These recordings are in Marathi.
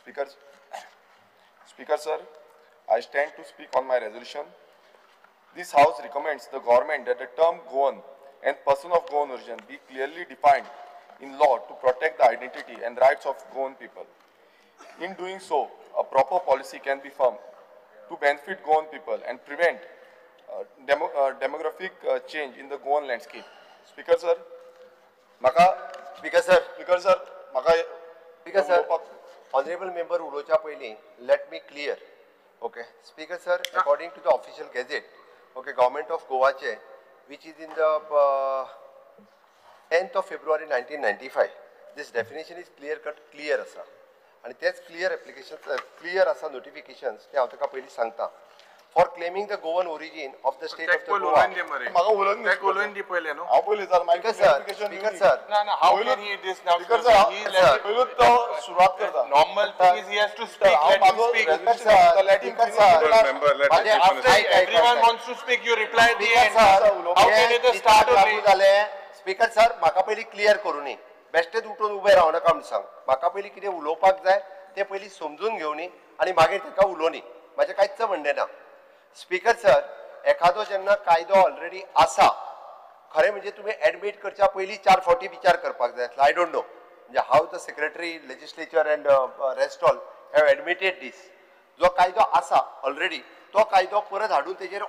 Speaker, Speaker sir, I stand to speak on my resolution. This House recommends the government that the term Goan and person of Goan origin be clearly defined in law to protect the identity and rights of Goan people. In doing so, a proper policy can be formed to benefit Goan people and prevent demographic change in the Goan landscape. Speaker sir, Speaker sir, Maka Speaker sir, honorable member ulocha पयली, let me clear. Okay, Speaker sir, according to the official gazette, okay, Government of Goa che, which is in the 10th of February 1995, this definition is clear asa. And that's clear applications, clear asa notifications, ते हांव तुका पयली सांगता. For claiming the Goan origin of the state of the Goa. Speaker sir. How can he this now? Normal thing is he has to speak. Let him speak. After everyone wants to speak, you reply at the end. How can it start only? Speaker sir, म्हाका पयली क्लियर करूनी. बेश्टेच उठून उबे राव नाका म्हण सांग. म्हाका पयली कितें उलोवपाक जाय ते पयली समजून घेवनी आनी मागीर ताका उलोवनी. म्हाजें कांयच म्हणणें ना. स्पीकर सर, एखादो जेन्ना कायदो ऑलरेडी आसा, खरें म्हणजे तुम्ही एडमिट करच्या पयली 4 फावटी विचार करपाक जाय. आय डोंट नो म्हणजे how the secretary legislature and rest all have admitted this. जो कायदो आसा ऑलरेडी तो कायदो परत हाडून तेजेर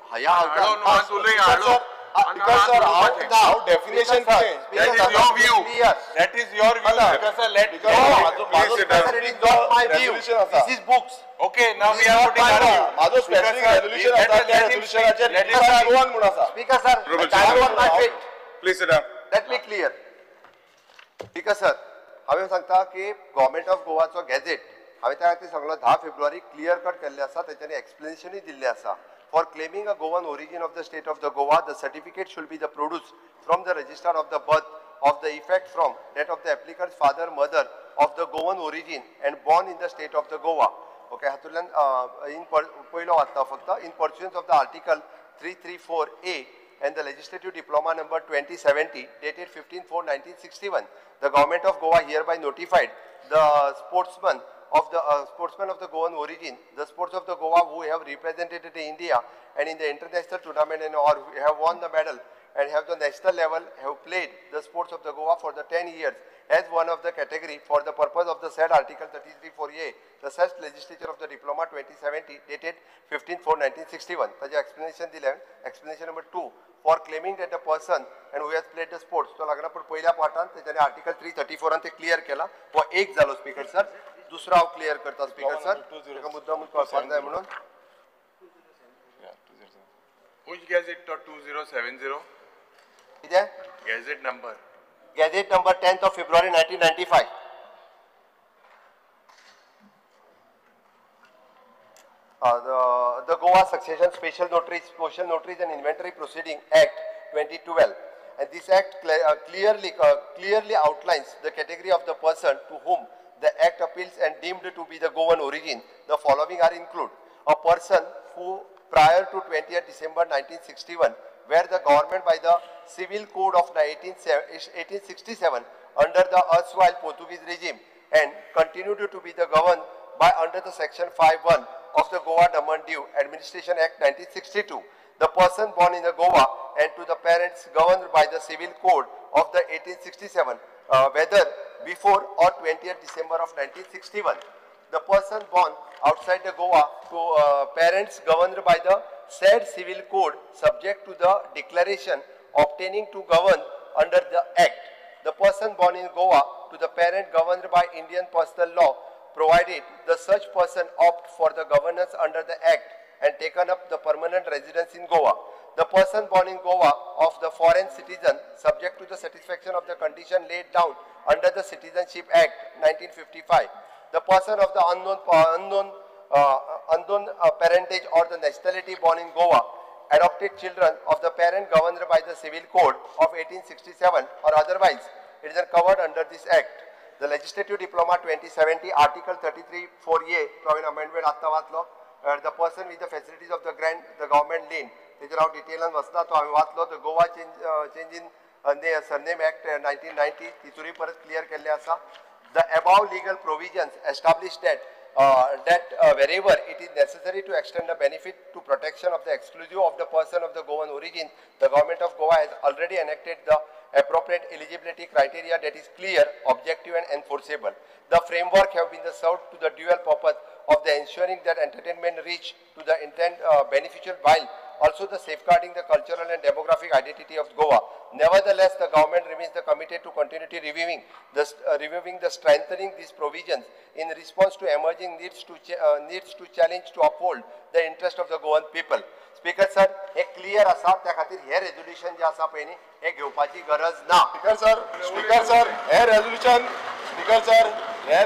definition that is your view. That is your view. It is not my view. This is books. Okay, now we are putting our view. माझो specific resolution असा त्या resolutionचे one म्हणून असा. Speaker sir, I want my fit. Please sit down. Let me clear. Speaker sir, हांवें सांगता की गव्हर्नमेंट ऑफ गोवाचो गॅझेट हांवें त्या खातीर सांगलो 10 फेब्रुवारी क्लियर कट केल्ले आसा, तेच्यानी एक्सप्लेनेशनूय दिल्लें आसा. For claiming a Goan origin of the state of the Goa, the certificate should be the produced from the register of the birth of the effect from that of the applicant's father, mother of the Goan origin and born in the state of the Goa. Okay, hatulan in poilo vatta fakta in pursuance of the article 334A and the legislative diploma number 2070 dated 15/4/1961, the government of Goa hereby notified the sportsmen of the Goan origin, the sports of the Goa who have represented India and in the international tournament and or have won the medal and have the national level have played the sports of the Goa for the 10 years as one of the category for the purpose of the said article 334A, the such legislature of the diploma 2070 dated 15/4/1961. Taja explanation दिलें. Explanation number 2, for claiming that a person and who has played the sports, तो लागना पण पहिल्या पाठांत तेच्याने article 334 आणि ते क्लियर केला. वो एक झालो स्पीकर सर. दुसरा हांव क्लियर करता स्पीकर सर. ताका मुद्दामून कळपाक जाय म्हणून. Which gazette 2070? कितें? Gazette number. Gazette number 10th of February 1995. The Goa Succession Special Notaries and Inventory Proceeding Act 2012, and this act clearly outlines the category of the person to whom the act appeals and deemed to be the Goan origin. The following are included: a person who prior to 20th December 1961 where the government by the Civil Code of 1867 under the erstwhile Portuguese regime and continued to be the governed by under the section 5(1) of the Goa Daman Diu Administration Act 1962. The person born in the Goa and to the parents governed by the Civil Code of the 1867 whether before or 20th December of 1961. The person born outside the Goa to parents governed by the said Civil Code subject to the declaration obtaining to govern under the Act. The person born in Goa to the parent governed by Indian Personal Law provided the such person opt for the governance under the Act and taken up the permanent residence in Goa. The person born in Goa of the foreign citizen subject to the satisfaction of the condition laid down under the Citizenship Act 1955. The person of the unknown parentage or the nationality born in Goa, adopted children of the parent governed by the Civil Code of 1867 or otherwise, it is covered under this Act. The Legislative Diploma 2070, Article 33(4)A, amendment the person with the facilities of the government lane. Detail and the Goa change in Surname Act 1990, clear the above legal provisions establish that wherever it is necessary to extend the benefit to protection of the exclusive of the person of the Goan origin, the government of Goa has already enacted the appropriate eligibility criteria that is clear, objective and enforceable. The framework have been served to the dual purpose of the ensuring that entertainment reach to the intent beneficial while also the safeguarding the cultural and demographic identity of Goa. Nevertheless, the government remains committed to continually reviewing the strengthening these provisions in response to emerging needs to challenge to uphold the interest of the Goan people. Speaker sir, एक क्लियर असा त्या खातीर हे रेझोल्यूशन जे आसा पळय न्ही हे घेवपाची गरज ना. स्पीकर सर हे रेझोल्यूशन स्पीकर सर हे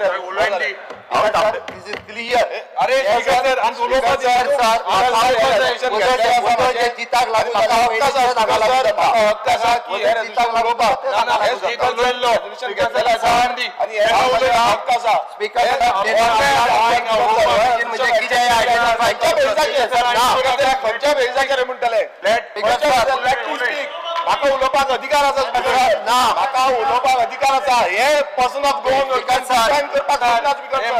दिस इज क्लियर. अरे स्पीकर सर आणि उलोवपाची जिताक लागू जाला हक्क आसा की हे रेझोल्यूशन उलोवपाक हे स्पीकर जाल्लो स्पीकर सर सांडी आणि हे हक्क आसा स्पीकर म्हणजे कितें आयडेंटिफाय खंयच्या बेजाचेर म्हणटले म्हाका उलोवपाक अधिकार आसा ना म्हाका उलोवपाक अधिकार आसा हे पर्सन ऑफ गोवन डिफायन करपाक जायना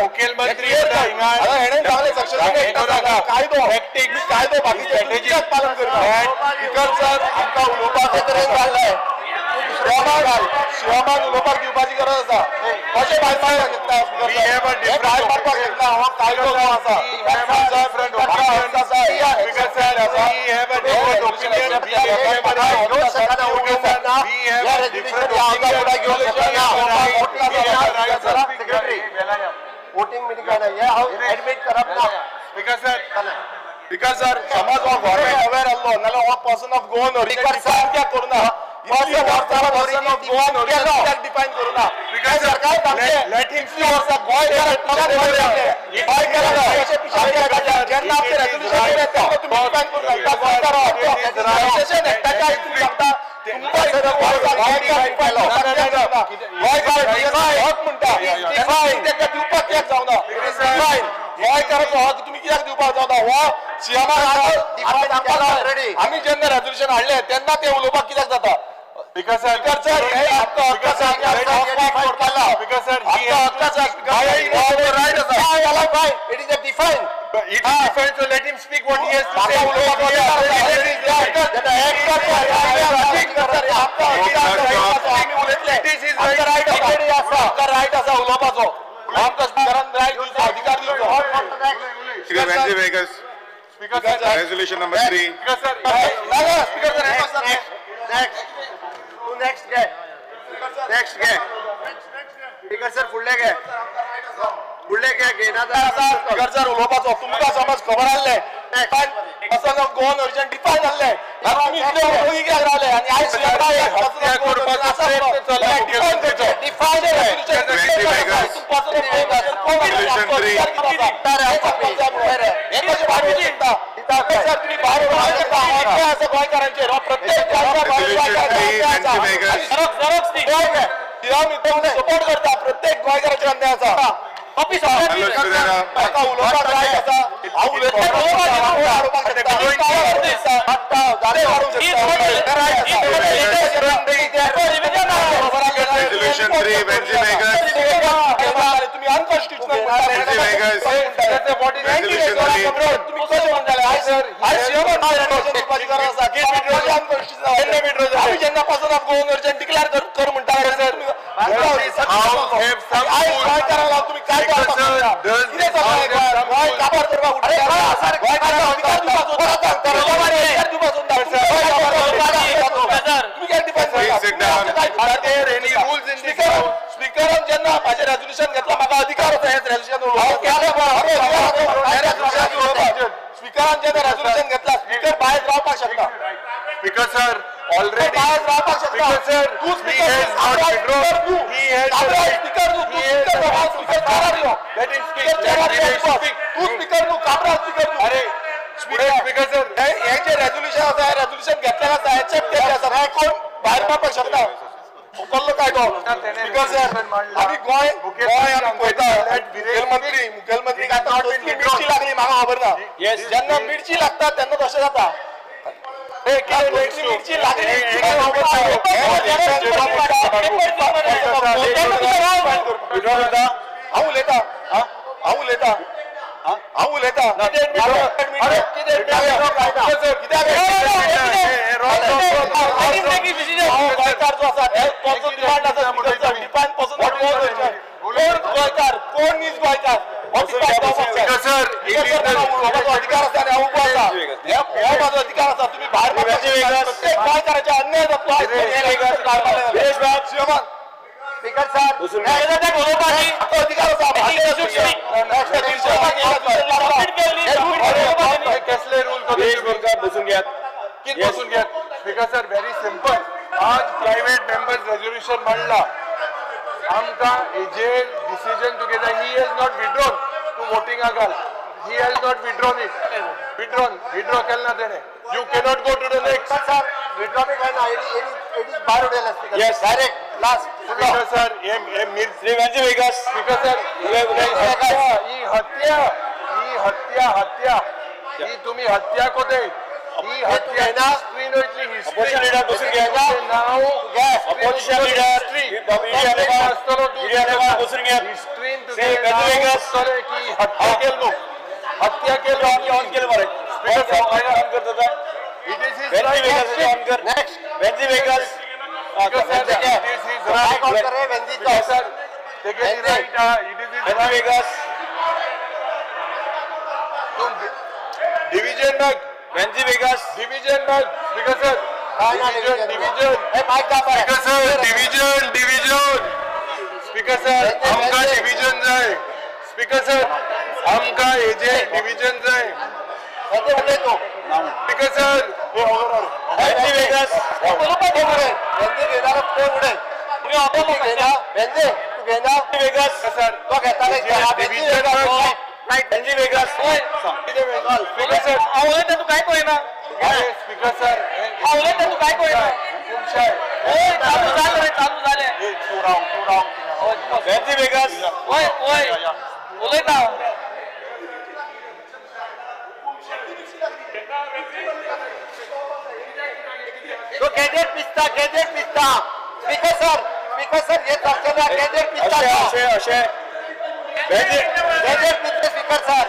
मुखेलमंत्री हेणें सांगलें सक्सेशन कायदो बाकीचे पालन करता स्पीकर सर आमकां उलोवपाक शिवमान उलोवपाक दिवपाची गरज आसा कशें भायर मारपाक शकता भायर मारपाक शकता हो कायदो जो आसा वोटिंग मिटिंग एडमिट करप ना. स्पीकर सर समज हो गव्हर्नमेंट अवेअर आसलो नाल्यार हो पर्सन ऑफ गोवन ओरिजिन कित्याक करूना person of Goan origin define करूना सरकार लेट हिम सी वर्सा गोंय केला जेन्ना आमचे रेझोल्यूशन येता तुम्ही डिफायन करूं शकता गोंयकार रेजिस्ट्रेशन एक्टाच्या तुम्ही सांगता दिवपाक कित्याक जावना गोंयकाराचो हक तुम्ही कित्याक दिवपाक जावना हो सीएमान आमी जेन्ना रेझोल्यूशन हाडले तेन्ना ते उलोवपाक कित्याक जाता स्पीकर सर हे आमकां हक्क आसा it is a define It is defined, so let him speak what he has to say. Resolution number 3. Next Speaker sir, फुडले घे. स्पीकर सर उलोवपाचो तुमकां समज खबर आहले person of Goan origin define आहले आमी इतले वळखी कित्याक रावले आनी आयज गोंयकारांचेर सपोर्ट करता प्रत्येक गोंयकाराचेर अन्याय आसा स्पीकरान जेन्ना माझे रेझोल्यूशन घेतला म्हाका अधिकार आसा हेच स्पीकरान जेन्ना रेझोल्यूशन घेतला स्पीकर भायर रावपाक शकता Speaker sir, already. भायर रावपाक शकता Speaker sir, तू he has not withdrawn. He has speaker Let him speak. तू स्पीकर न्हू कामरा स्पीकर न्हू अरे स्पीकर सर हे जे रेझोल्यूशन आसा हे रेझोल्यूशन घेतलेलें आसा एक्सेप्ट केल्लें आसा हे कोण भायर मारपाक शकता कसलो कायदो स्पीकर सर आमी गोंय आमी पळयता मुखेलमंत्री आतां मिरची लागली म्हाका खबर ना जेन्ना मिरची लागता तेन्ना तशें जाता मिरची लागली हांव उलयतां उलयता हांव उलयता कोण नीज गोंयकार अधिकार आसा आनी हांव उबो आसा हो म्हाजो अधिकार आसा तुम्ही भायर प्रत्येक गोंयकाराचे अन्याय जातलो स्पीकर सर अधिकार कसले रूल बसून घ्यात बसून घ्यात स्पीकर सर व्हेरी सिंपल आज प्रायव्हेट मेंबर्स रेझोल्युशन मांडला आमकां हेजे decision together he has not withdrawn to voting घाल he has not withdrawn it withdraw केलें ना तेणे you cannot go to the next sir withdraw मी काय इट इज भायर उडयला speaker Yes. Direct last speaker sir हे श्री वेंजी वेगास स्पीकर सर ही हत्या ही तुम्ही हत्या कोते ही हत्या ना स्क्रीन वयतली Opposition leader बसून घ्या. नाव Opposition leader बसून घ्या. Screen Say, Venzi Vegas. की हत्या केलो हत्या केलो ऑन केलं बरं स्पीकर सर ऑन करतो तर it is his Venzy Viegas on कर next Venzy Viegas speaker sir it is his right करे Venzy speaker sir take it right it is his Venzy Viegas division नग वेंजी वेगास डिवीजन नग स्पीकर सर डिवीजन हे माइक दाबा speaker sir division speaker sir आमका डिवीजन जाय स्पीकर सर आमका हेजे डिवीजन जाय वेंजी उडयतो स्पीकर सर वेंजी वेगास वेंजी घेणार कोण उडय तू घेना वेंजी तू घेना वेगास सर तो घेता वेंजी वेंजी वेगास स्पीकर सर आवले तू काय कोयना स्पीकर सर आवले तू काय कोयना हुकुमशाही ओय चालू झाले वेंजी वेगास ओय बोलय ना तो गॅजेट पिस्ता स्पीकर सर हे चर्चेला गॅजेट पिस्ता असे वेंजी गॅजेट पिस्ता स्पीकर सर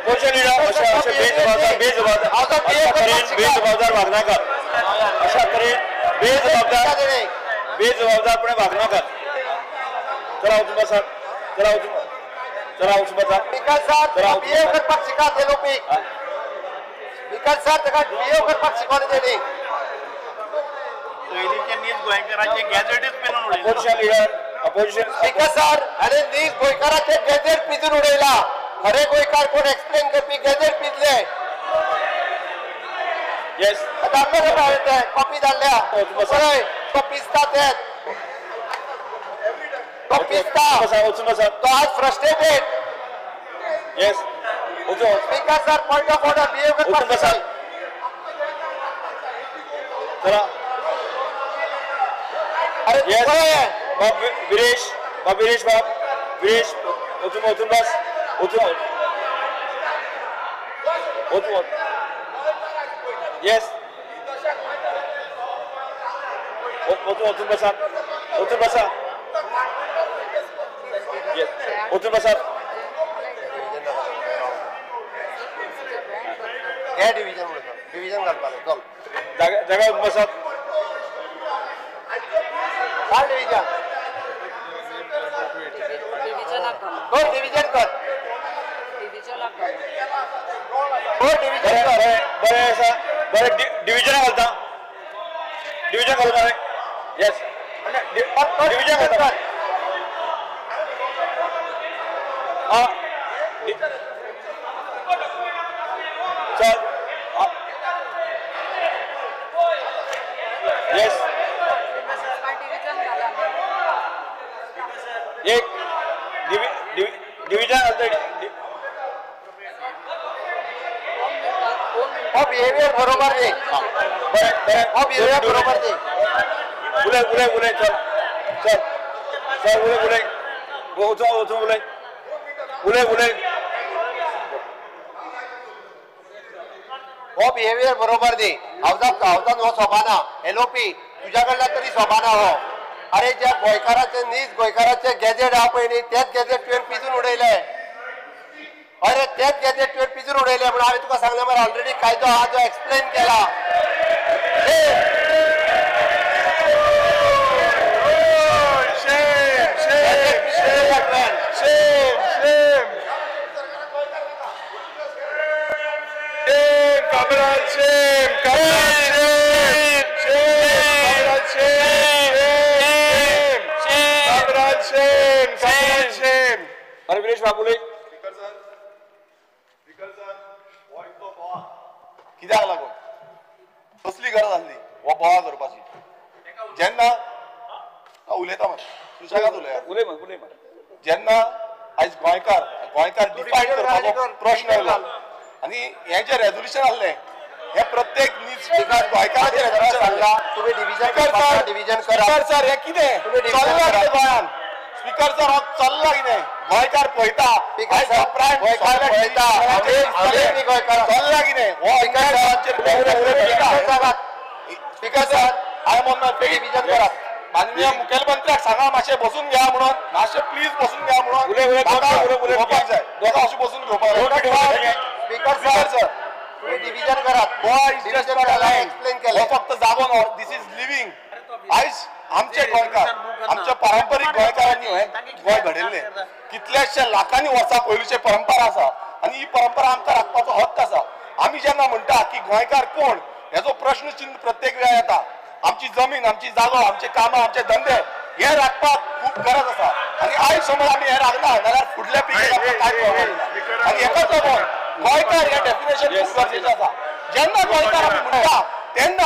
Opposition leader अशा बेजबाबदार वागणं कर अशा तरेन बेजबाबदारपणे वागणं कर चला वचून बसा चला वचून बसा स्पीकर सर बिहेव करपाक शिका ते लोपीक स्पीकर सर ताका बिहेव करपाक शिकवले तेणी Opposition leader opposition speaker sir अरे नीज गोंयकाराचे गॅजेट पिजून उडयला खरे गोंयकार कोण एक्सप्लेन करपी गॅजेट पिजले yes धाडले ते कॉपी धाडल्या पळय तो पिस्ता तेच तो पिस्ता वचून बसा तो आज फ्रस्ट्रेटेड yes वचून speaker sir point of order behave वचून करपाक बसा शिकाय चला अरे yes पळय बाब वीरेश वचून बस वचून yes वचून बसा yes वचून बसा घ्या डिव्हिजन घालपाक चल जागा वचून बसा काढ डिव्हिजन कर डिव्हिजन कर बरें आसा बरें डिव्हिजन घालता मरे येस डिव्हिजन घालता चल येस एक डिव्हिजन घालता हो बिहेवियर बरोबर दे हो बिहेवियर बरोबर दे उलय चल उलय हो बिहेवियर बरोबर दे हावजान हो सोबाना एलओपी तुझ्या कडल्यान तरी सोबाना हो अरे ज्या गोंयकाराचे नीज गोंयकाराचे गॅजेट हा पळय न्ही तेच गॅजेट तुवें पिजून उडयले अरे त्यात घ्या तुवें पिजून उडयले म्हणून हांवें तुका सांगलें मरे ऑलरेडी कायदो हा जो एक्सप्लेन केला अरे विनेश बाबुले कित्याक लागून कसली गरज आसली हो बोवाळ करपाची जेन्ना उलयता मरे सुशेगाद उलय मग जेन्ना आयज गोंयकार डिफायन करपाचो प्रश्न आयला आनी हें जें रेजोल्युशन आहलें हे प्रत्येक नीज गोंयकाराचें रेजोल्युशन आहला तुम्ही डिव्हिजन करा सर हे कितें चल्लां कितें गोंयान स्पीकर सर हो चल्ला कितें गोंयकार पळयता गोंयकार पळयता आमी गोंयकार चल्ला कितें हो स्पीकर सर हांवें म्हणून डिव्हिजन करात माननीय मुखेलमंत्र्याक सांगा मातशें बसून घ्या म्हणून मातशें प्लीज बसून घ्या म्हणून घेवपाक जाय दोगां अशें बसून घेवपाक स्पीकर सर तुम्ही डिव्हिजन करात एक्सप्लेन केलं फक्त जागो न्हू दीस इज लिव्हिंग आयज आमचे गोंयकार आमच्या पारंपरीक गोंयकारांनी हें गोंय घडयल्लें कितलेशे लाखांनी वर्सां पयलींचे परंपरा आसा आनी ही परंपरा आमकां राखपाचो हक्क आसा आमी जेन्ना म्हणटा की गोंयकार कोण हेजो प्रश्न चिन्ह प्रत्येक वेळा येता आमची जमीन आमची जागो आमचे कामां आमचे धंदे हे राखपाक खूब गरज आसा आनी आयज समज आमी हे राखना जाल्यार फुडल्या पिळगेक आमकां कांय कळना आनी एकाच गोंयकार हे डेफिनेशन खूब गरजेचें आसा जेन्ना गोंयकार आमी म्हणटा तेन्ना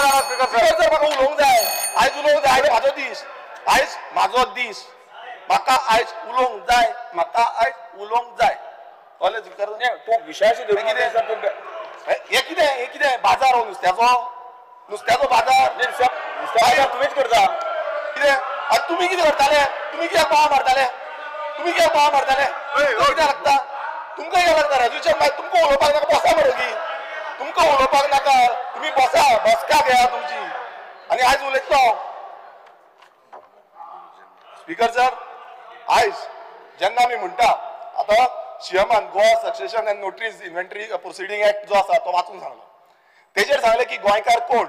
उलोवंक जाय आयज उलोवंक जाय म्हाजो दीस आयज म्हाजो दीस म्हाका आयज उलोवंक जाय म्हाका आयज उलोवंक जाय कळ्ळें स्पीकर तूं विशयाशी हे कितें बाजार हो नुस्त्याचो बाजार तुम्हीच करता कितें आनी तुमी कितें करताले तुमी कित्याक बोवाळ मारताले कित्याक लागता तुमकां कित्याक लागता रेजोल्युशन मागीर तुमकां उलोवपाक नाका बसा मरे तुमकां उलोवपाक नाका तुमी बसा बसका घेया तुमची आनी आयज उलयता स्पीकर सर आयज जेन्ना आमी म्हणटा आतां सीएमान Goa succession and notaries inventory proceeding act जो आसा तो वाचून सांगलो तेजेर सांगलें की गोंयकार कोण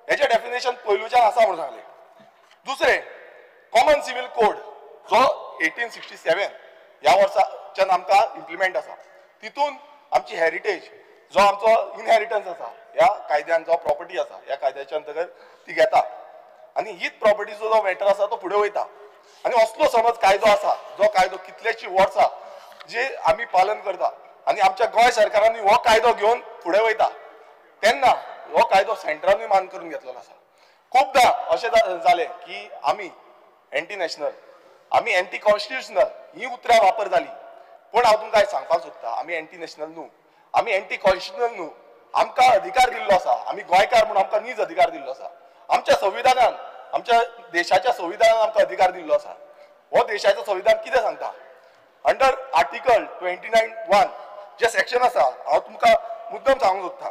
हेचें डेफिनेशन पयलूच्यान आसा म्हणून सांगलें दुसरें कॉमन सिव्हील कोड जो 1867 ह्या वर्साच्यान आमकां इम्प्लिमेंट आसा तितून आमची हेरिटेज जो आमचो इनहेरिटन्स आसा ह्या कायद्यान जो प्रॉपर्टी आसा ह्या कायद्याच्या अंतर्गत ती घेता आनी हीच प्रॉपर्टीचो जो मॅटर आसा तो फुडें वयता आनी असलो समज कायदो आसा जो कायदो कितलेशीं वर्सां जे आमी पालन करता आनी आमच्या गोंय सरकारांनी हो कायदो घेवन फुडें वयता तेन्ना हो कायदो सेंटरानूय मान करून घेतलेलो आसा खूबदां अशें जालें की आमी एंटी नॅशनल आमी एंटी कॉन्स्टिट्युशनल ही उतरां वापर जाली पूण हांव तुमकां सांगपाक सोदता आमी एंटी नॅशनल न्हू आमी एंटी कॉन्स्टिट्युशनल न्हू आमकां अधिकार दिल्लो आसा आमी गोंयकार म्हणून आमकां नीज अधिकार दिल्लो आसा आमच्या संविधानान आमच्या देशाच्या संविधानान आमकां अधिकार दिल्लो आसा हो देशाचो संविधान कितें सांगता अंडर आर्टिकल 29(1) जे सेक्शन आसा हांव तुमकां मुद्दम सांगूंक सोदता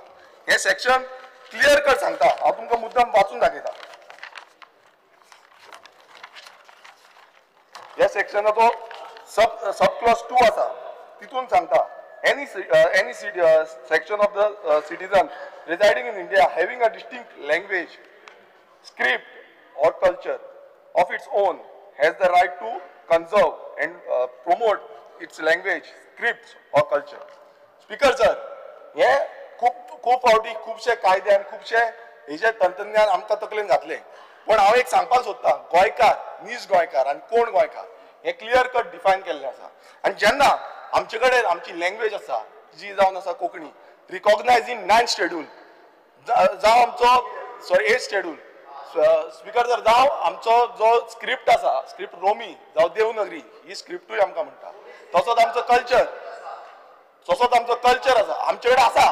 हे सेक्शन क्लियर कट सांगता हांव तुमकां मुद्दम वाचून दाखयता ह्या सेक्शनाचो सब क्लॉज 2 आसा तितून सांगता any section of the citizen residing in India having a distinct language, script or culture of its own has the right to conserve and promote its language, scripts or culture. Speaker sir, हे खूप फावटी खूबशे कायदे आनी खूबशे हेजे तंत्रज्ञान आमकां तकलेन घातले पण हांव एक सांगपाक सोदता गोंयकार नीज गोंयकार आनी कोण गोंयकार हे क्लियर कट डिफायन केल्लें आसा आनी जेन्ना आमचे कडेन आमची लँग्वेज आसा जी जावन आसा कोंकणी रिकॉग्नायज इन 9th शेड्यूल जावं आमचो 8th शेड्यूल स्पीकर जर जावं आमचो जो स्क्रिप्ट आसा स्क्रिप्ट रोमी जावं देवनागरी ही स्क्रिप्टूय आमकां म्हणटा तसोच आमचो कल्चर आसा आमचे कडेन आसा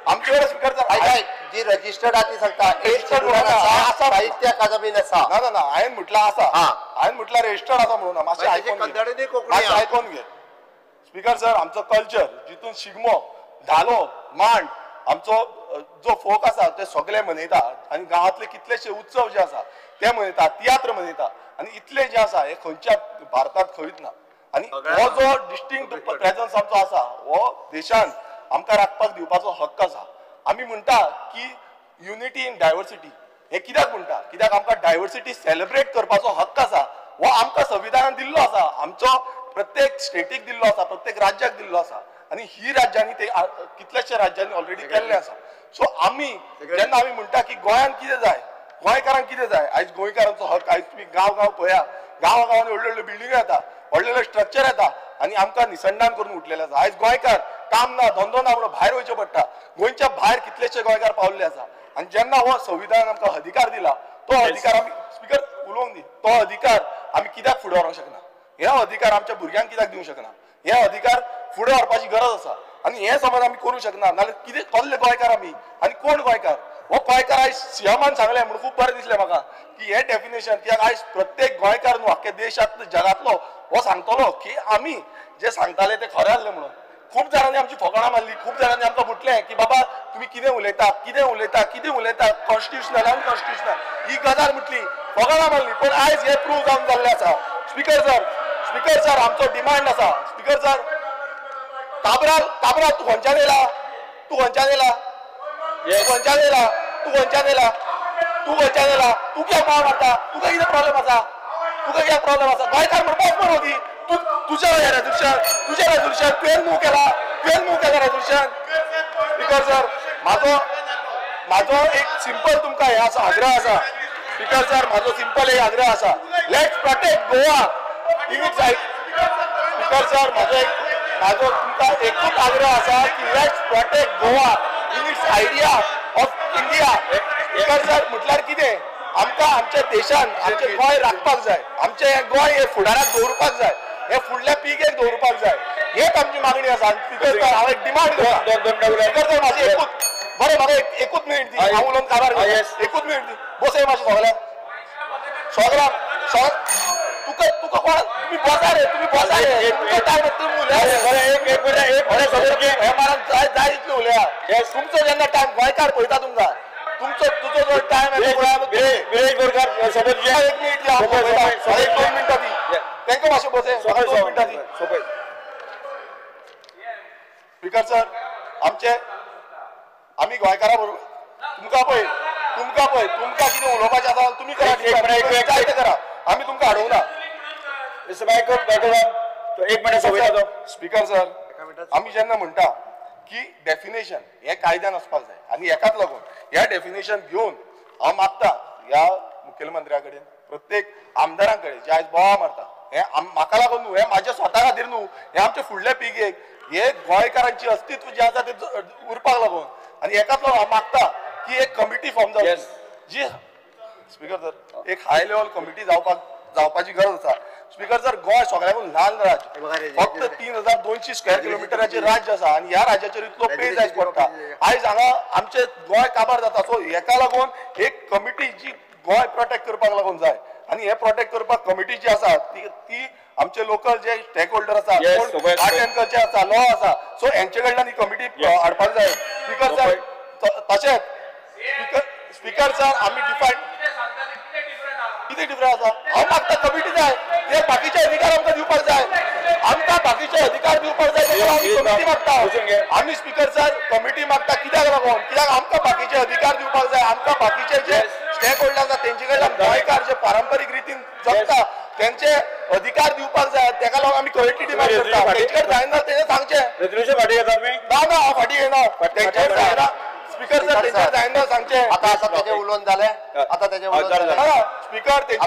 आमचे कडेन स्पीकर सर आयक जी रजिस्टर्ड आहा ती सांगता Registered शेड्युलान आसा. आसा साहित्य अकादमीन आसा ना हांवें म्हटलं आसा हा. हांवें म्हटलं रजिस्टर्ड आसा म्हणून मातशें मागीर आयकून घे. कन्नडीनूय कोंकणी मातशें आहा. आयकून घे स्पीकर सर आमचो कल्चर जितून शिगमो धालो मांड आमचो जो फोक आसा ते सगळे मनयता आनी गांवांतले कितलेशे उत्सव जे आसा ते मनयता तियात्र मनयता आनी इतले जे आसा हे खंयच्या भारतांत खंयच ना आनी हो जो डिस्टिंक्ट प्रेझन्स आमचो आसा हो देशान आमकां राखपाक दिवपाचो हक्क आसा आमी म्हणटा की युनिटी इन डायवर्सिटी हे कित्याक म्हणटा कित्याक आमकां डायवर्सिटी सेलिब्रेट करपाचो हक्क आसा हो आमकां संविधानान दिल्लो आसा आमचो प्रत्येक स्टेटीक दिल्लो आसा प्रत्येक राज्याक दिल्लो आसा आनी ही राज्यांनी ते कितल्याशे राज्यांनी ऑलरेडी केल्ले आसा सो आमी जेन्ना आमी म्हणटा की गोंयान कितें जाय गोंयकारांक कितें जाय आयज गोंयकारांचो हक आयज तुमी गांव पळया गांवांनी व्हडल्यो व्हडल्यो बिल्डिंगो येता व्हडले स्ट्रक्चर येता आनी आमकां निसंधान करून उठलेले आसा आयज गोंयकार काम ना धंदो ना म्हणून भायर वयचें पडटा गोंयच्या भायर कितलेशे गोंयकार पावल्ले आसा आनी जेन्ना हो संविधान आमकां अधिकार दिला तो अधिकार आमी स्पीकर उलोवंक दी तो अधिकार आमी कित्याक फुडें व्हरोंक शकना हे अधिकार आमच्या भुरग्यांक कित्याक दिवंक शकना हे अधिकार फुडें व्हरपाची गरज आसा आनी हे समज आमी करूंक शकना नाल्यार कितें कसले गोंयकार आमी आनी कोण गोंयकार हो गोंयकार आयज सिएमान सांगलें म्हणून खूब बरें दिसलें म्हाका की हे डेफिनेशन कित्याक आयज प्रत्येक गोंयकार न्हू आख्या देशांत जगांतलो हो सांगतलो की आमी जे सांगताले ते खरें आसलें म्हणून खूब जाणांनी आमची फकाणां मारली खूब जाणांनी आमकां म्हटलें की बाबा तुमी कितें उलयता कॉन्स्टिट्युशनल अनकॉन्स्टिट्युशनल ही गजाल म्हटली फकाणां मारली पण आयज हे प्रूव जावन जाल्लें आसा स्पीकर सर आमचो डिमांड आसा स्पीकर सर काबराल तू खंयच्यान येयला तू कित्याक मार मारता तुका कितें प्रॉब्लेम आसा गोंयकार म्हणपाक बरो दी तुजें रेजोल्युशन तुवें मूव केला रेजोल्युशन स्पीकर सर म्हाजो एक सिंपल तुमकां हे आसा आग्रह आसा स्पीकर सर म्हाजो सिंपल एक आग्रह आसा let's protect Goa in its speaker sir म्हाजो तुमकां एकूच आग्रह आसा की let's protect Goa in its idea of India speaker sir म्हटल्यार कितें आमकां आमच्या देशान आमचें गोंय राखपाक जाय आमचें गोंय हे फुडाराक दवरपाक जाय हे फुडल्या पिळगेक दवरपाक जाय हेच आमची मागणी आसा स्पीकर सर हांव एक डिमांड करता स्पीकर सर म्हाजी एकूच बरें म्हाका एकूच मिनीट दी हांव उलोवन काबार एकूच मिनीट दी बसय मातशें सगळ्यांक तुका कोण तुम्ही बसा रे तुमचो टायम तुम्ही जाय इतलें उलया तुमचो जेन्ना टायम गोंयकार पळयता तुमकां तुजो जो टायम एक मिनीट दी एक 2 मिनटां दी तांकां मातशें बसय 2 मिनटां दी स्पीकर सर आमी गोंयकारां बरोबर तुमकां कितें उलोवपाचें आसा तुमी करा आमी तुमकां हाडूंक ना स्पीकर सर आमी जेन्ना म्हणटा की डेफिनेशन हे कायद्यान वचपाक जाय आनी हेकाच लागून ह्या डेफिनेशन घेवन हांव मागता ह्या मुखेलमंत्र्या कडेन प्रत्येक आमदारां कडेन जे आयज बोवाळ मारता हे म्हाका लागून न्हू हे म्हाज्या स्वता खातीर न्हू हे आमच्या फुडल्या पिळगेक हे गोंयकारांची अस्तित्व जे आसा ते उरपाक लागून आनी हेकाच लागून हांव मागता की एक कमिटी फॉर्म जावची जी स्पीकर सर एक हाय लेवल कमिटी जावपाची गरज आसा स्पीकर सर गोंय सगळ्यांकून ल्हान राज्य फक्त 3200 स्क्वेअर किलोमिटराचें राज्य आसा आनी ह्या राज्याचेर इतलो पे जायच पडटा आयज हांगा आमचे गोंय काबार जाता सो हेका लागून एक कमिटी जी गोंय प्रोटेक्ट करपाक लागून जाय आनी हे प्रोटेक्ट करपाक कमिटी जी आसा ती आमचे लोकल जे स्टेक होल्डर आसा आर्ट एंड कल्चर आसा लॉ आसा सो हेंचे कडल्यान ही कमिटी हाडपाक जाय स्पीकर सर तशेंच स्पीकर सर आमी डिफायन कितें डिफरंस आसा हांव मागता कमिटी जाय ते बाकीचे अधिकार आमकां दिवपाक जाय आमकां बाकीचे अधिकार दिवपाक जाय आमी कमिटी मागता आमी स्पीकर सर कमिटी मागता कित्याक लागून कित्याक आमकां बाकीचे अधिकार दिवपाक जाय आमकां बाकीचे जे स्टेक होल्डर आसा तेंचे कडल्यान गोंयकार जे पारंपारीक रितीन जगता त्यांचे अधिकार दिवपाक जाय तेका लागून आमी कमिटी डिमांड करता तेंचे जायना तेणे सांगचें रेजोल्युशन फाटी घेता आमी ना हांव फाटी घेना तेंचे जायना स्पीकर सर तेंचे जायना सांगचें आतां तेजे उलोवन जालें आतां तेजे उलोवन जालें स्पीकर तेंचे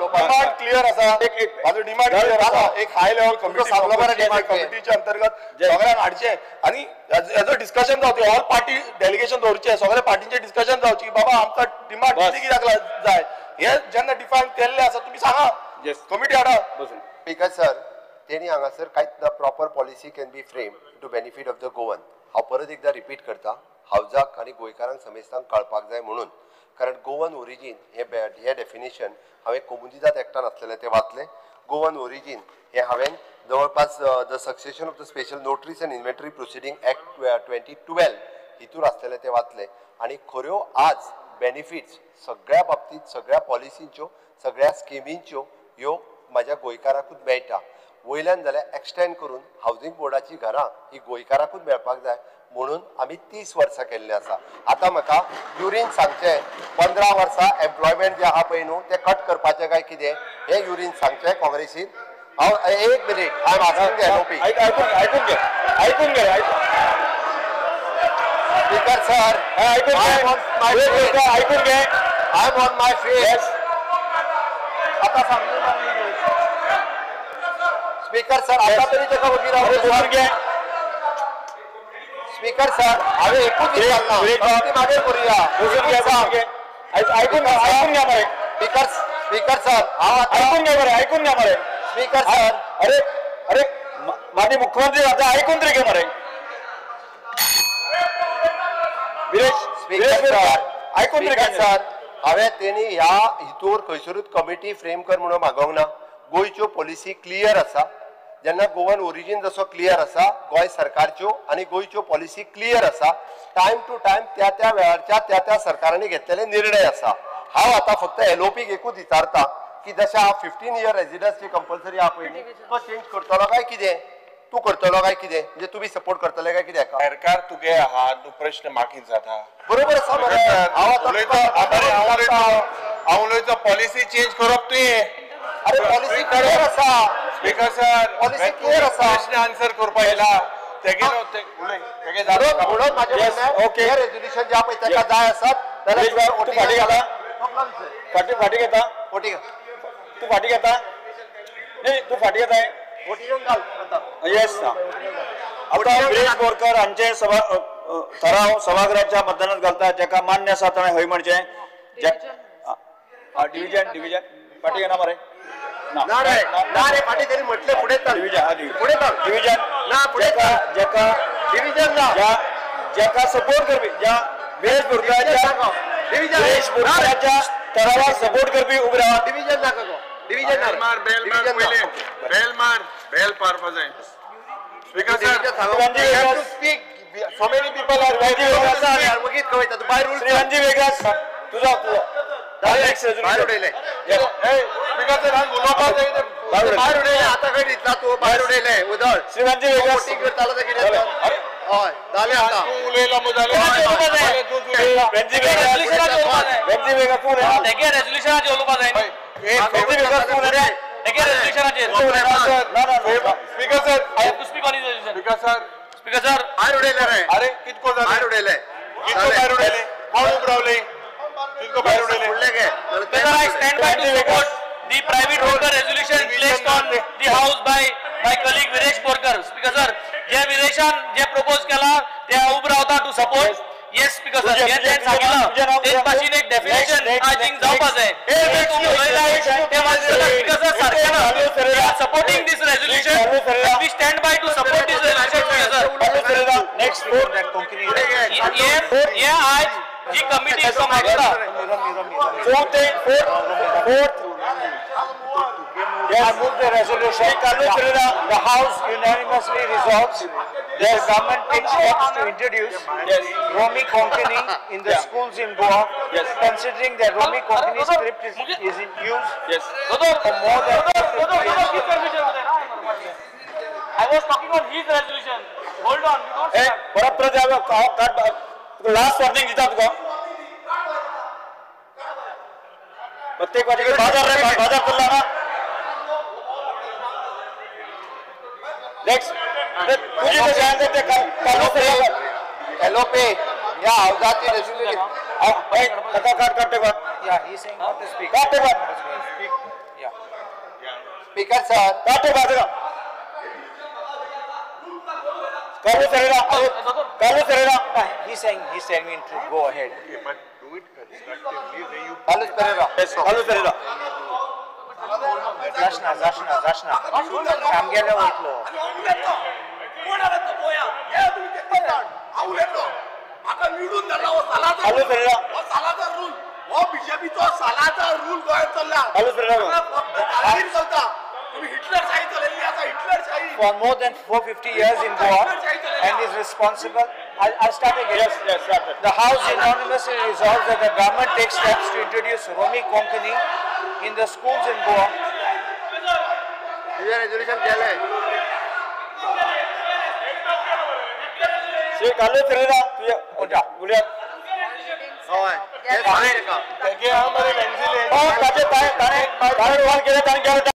डिमांड क्लियर आसा म्हाजो डिमांड क्लियर आसा एक हाय लेवल कमिटीच्या अंतर्गत सगळ्यांक हाडचें आनी हेजो डिस्कशन जावचें ऑल पार्टी डेलिगेशन दवरचें सगळ्या पार्टींचें डिस्कशन जावची बाबा आमकां डिमांड कित्याक जाय हे जेन्ना डिफायन केल्ले आसा तुमी सांगा कमिटी हाडा स्पीकर सर तेणी हांगासर कांयच proper policy can be frame to benefit of the Goan हांव परत एकदा रिपीट करता, हावजाक आनी गोंयकारांक समेस्तांक कळपाक जाय म्हणून, कारण गोवन ओरिजीन हे डेफिनेशन हांवें कम्युनिटीजात एक्टान आसलेलें तें वाचलें. गोवन ओरिजीन हे हांवें जवळपास the succession of the special notaries and inventory proceeding act 2012 हितून आसलेलें तें वाचलें. आनी खऱ्यो आज बेनिफिट्स सगळ्या बाबतींत सगळ्या पॉलिसींच्यो सगळ्या स्किमींच्यो ह्यो म्हाज्या गोंयकाराकूच मेळटा. वयल्यान जाल्यार एक्सटेंड करून हावजींग बोर्डाची घरां ही गोंयकाराकूच मेळपाक जाय म्हणून आमी 30 वर्सां केल्ले आसा. आतां म्हाका युरीन सांगचें 15 वर्सां एम्प्लॉयमेंट जें आहा पळय न्हू तें कट करपाचें काय कितें हें युरीन सांगचें काँग्रेसीन. हांव एक minute I am asking the LOP. ऐकून घे स्पीकर सर ऐकून घे I am on my face. आता सांगू स्पीकर सर आता तरी तेका वगीर रावून घे. स्पीकर सर हांवें एकूच विचारना ती मागीर करुया. ऐकून घ्या मरे. स्पीकर सर हांव ऐकून घ्या मरे. स्पीकर सर अरे माझे मुख्यमंत्री आता ऐकून तरी घे मरे. ऐकून तरी सर हांवें तेणी ह्या हितूर खंयसरूच कमिटी फ्रेम कर म्हणून मागोंक ना. गोंयच्यो पॉलिसी क्लियर आसा. जेन्ना गोवन ओरिजीन जसो क्लियर आसा गोंय सरकारच्यो आनी गोंयच्यो पॉलिसी क्लियर आसा. टायम टू टायम त्या वेळारच्या त्या सरकारांनी घेतलेले निर्णय आसा. हांव आतां फक्त एलओपीक एकूच विचारता की जशें हांव 15 इयर रेजिडन्सी कंपल्सरी आहा पळय तो चेंज करतलो काय कितें तूं करतलो काय कितें म्हणजे तुमी सपोर्ट करतले काय कितें हाका. सरकार तुगे आहा तू प्रश्न मागीत जाता बरोबर आसा मरे. हांव उलयता पॉलिसी चेंज करप तुवें. अरे पॉलिसी क्लियर आसा. स्पीकर सर पॉलिसी क्लियर आसा. प्रश्न आन्सर करपा येला म्हणून माझे हे रेझोल्युशन ज्या पळय ताका जाय आसात जाल्यार फाटी घाला. फाटी घेता. तू फाटी घेता. नाही तू फाटी घेताय. येस आता गिरीश बोरकर हांचे ठराव सभागृहाच्या मतदानात घालता जेका मान्य आसा ताणें हय म्हणचें. डिव्हिजन फाटी घेना मरे. ना रे फाटी तरी म्हटले फुडें चल. डिव्हिजन ना फुडें चल. जेका डिव्हिजन जा. जेका सपोर्ट करपी ज्या गिरीश बोरकराच्या ठरावाक सपोर्ट करपी उबे रावा. डिव्हिजन नाका गो. डिव्हिजन बेल पार जाय. Speaker sir so many people are वगीत कळयता तू भायर श्रीवंजी वेगळाच तुझा भायर उडयले. स्पीकर सर हांव उलोवपाक जाय भायर उडयले. आतां खंय दिसला तू भायर उडयले उदळ. श्रीवंजी वेगळाच वोटिंग करतालो ते कितें हय जालें आतां. तू उलयला मु जालें वेंजी वेगळा तू रे. तेगे रेझोल्युशनाचेर उलोवपा जाय न्ही. वेंजी वेगळा तू रे. तेगे रेझोल्युशनाचेर. Speaker sir I have to speak on his resolution. Speaker sir भायर उडयले रे. अरे कितको जालें भायर उडयले. भायर उडयले कोण उब रावले कितको भायर उडयले. उडले गे. I stand by to support the private broker resolution placed on the house by my colleague Viresh Borkar. Speaker sir, जे विरेशान जे प्रपोज केला ते उब रावता to support. Yes speaker sir हे तें सांगितलं ते भाशेन एक डेफिनेशन आय थिंक जावपा जाय. तू उलयलाय ते मानसला स्पीकर सर सारकें supporting this resolution. We stand by to support this resolution speaker sir. Next ये आज जी कमिटी मागता fourth yes, I move the resolution. The House unanimously resolves that government takes steps to introduce Romi Konkani in the schools in Goa. Considering that Romi Konkani script is in use for more than 50 years. I was talking on his resolution. Hold on, we don't start. Last warning दिता तुका. प्रत्येक वाटी बाजार करला ना. नेक्स्ट तुझी कशें ते काढलो एलओपी या हावजाची रेझोल्युशन ताका काट Yeah, he's saying not to speak. काट Yeah. स्पीकर सर काट Carlos Ferreira. He's saying me to go ahead. Carlos Pereira. Yes, Carlos Ferreira. Zashna. Shamgela Outlaw. चालू करूया सालाचा रूल बीजेपीचो सालाचा रूल गोंयांत चल्ला चालू करूया दादागिरी चलता तुम्ही हिटलरशाही चलयल्ली आसा हिटलरशाही for more than 450 years in Goa and is responsible. I'll start again. Yes, start it. The House unanimously resolves that the government takes steps to introduce Romi Konkani in the schools in Goa. तुझे रेजोल्यूशन केलंय श्री कालू फिरेला तुझ्या कोणत्या बोलूया हय ते सांग तेगे हांव मरे वेंजिले ताचे ताणे ताणे ताणे केलं ताणे केलं